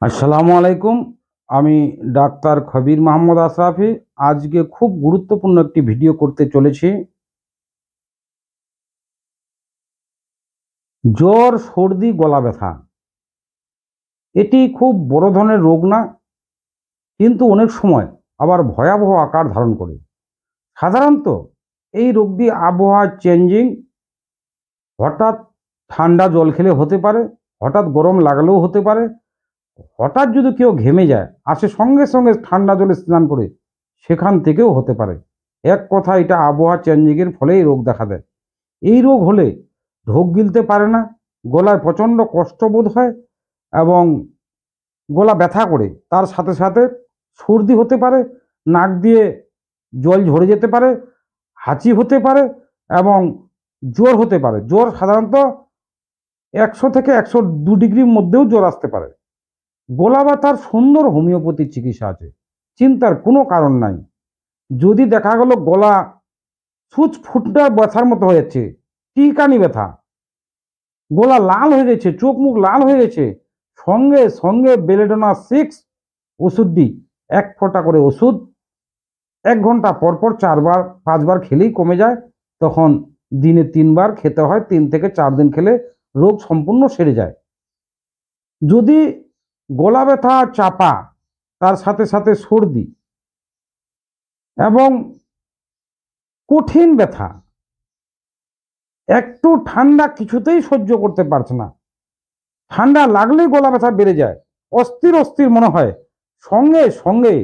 আসসালামু আলাইকুম। আমি ডাক্তার খবির মোহাম্মদ আশরাফি আজকে খুব গুরুত্বপূর্ণ একটি ভিডিও করতে চলেছি। জ্বর, সর্দি, গলা ব্যথা এটি খুব বড় ধরনের রোগ না, কিন্তু অনেক সময় আবার ভয়াবহ আকার ধারণ করে। সাধারণত এই রোগটি আবহাওয়া চেঞ্জিং, হঠাৎ ঠান্ডা জল খেলে হতে পারে, হঠাৎ গরম লাগলেও হতে পারে, হঠাৎ যদি কেউ ঘেমে যায় আসে সঙ্গে সঙ্গে ঠান্ডা জলে স্নান করে সেখান থেকেও হতে পারে। এক কথা, এটা আবহাওয়া চেঞ্জিংয়ের ফলেই রোগ দেখা দেয়। এই রোগ হলে ঢোক গিলতে পারে না, গলায় প্রচণ্ড কষ্ট বোধ হয় এবং গলা ব্যথা করে। তার সাথে সাথে সর্দি হতে পারে, নাক দিয়ে জল ঝরে যেতে পারে, হাঁচি হতে পারে এবং জ্বর হতে পারে। জ্বর সাধারণত 100 থেকে 102 ডিগ্রির মধ্যেও জ্বর আসতে পারে। গলা ব্যথার সুন্দর হোমিওপ্যাথি চিকিৎসা আছে, চিন্তার কোনো কারণ নাই। যদি দেখা গেল গলা সুচ ফুটটা ব্যথার মতো হয়ে যাচ্ছে, টিকানি ব্যথা, গলা লাল হয়ে গেছে, চোখ মুখ লাল হয়ে গেছে, সঙ্গে সঙ্গে বেলেডোনা 6 ওষুধটি 1 ফোঁটা করে ওষুধ 1 ঘন্টা পরপর 4-5 বার খেলেই কমে যায়। তখন দিনে 3 বার খেতে হয়, 3 থেকে 4 দিন খেলে রোগ সম্পূর্ণ সেরে যায়। যদি গলা ব্যথা চাপা, তার সাথে সাথে সর্দি এবং কঠিন ব্যথা, একটু ঠান্ডা কিছুতেই সহ্য করতে পারছে না, ঠান্ডা লাগলেই গলা ব্যথা বেড়ে যায়, অস্থির অস্থির মনে হয়, সঙ্গে সঙ্গে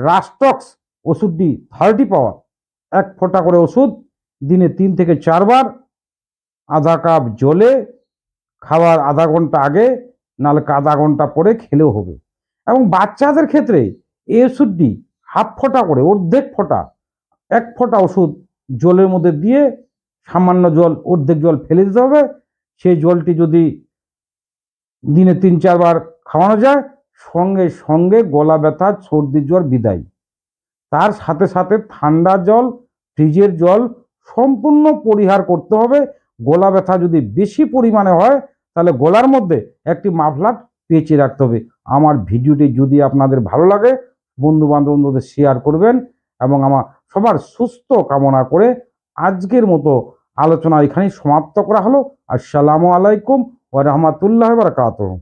রাস্টক্স ওষুধটি 30 পাওয়ার 1 ফোঁটা করে ওষুধ দিনে 3 থেকে 4 বার, আধা কাপ জলে খাওয়ার আধা ঘন্টা আগে নাহলে আধা ঘন্টা পরে খেলেও হবে। এবং বাচ্চাদের ক্ষেত্রে এই ওষুধটি 1/2 ফোঁটা করে, অর্ধেক ফোঁটা, 1 ফোঁটা ওষুধ জলের মধ্যে দিয়ে সামান্য জল, অর্ধেক জল ফেলে দিতে হবে। সেই জলটি যদি দিনে 3-4 বার খাওয়ানো যায়, সঙ্গে সঙ্গে গলা ব্যথা, সর্দি, জ্বর বিদায়। তার সাথে সাথে ঠান্ডা জল, ফ্রিজের জল সম্পূর্ণ পরিহার করতে হবে। গলা ব্যথা যদি বেশি পরিমাণে হয় তাহলে গলার মধ্যে একটি মাফলার পেঁচিয়ে রাখতে হবে। আমার ভিডিওটি যদি আপনাদের ভালো লাগে বন্ধু বান্ধবদের শেয়ার করবেন এবং আমার সবার সুস্থ কামনা করে আজকের মতো আলোচনা এখানেই সমাপ্ত করা হলো। আসসালামু আলাইকুম ওয়া রাহমাতুল্লাহি ওয়া বারাকাতুহু।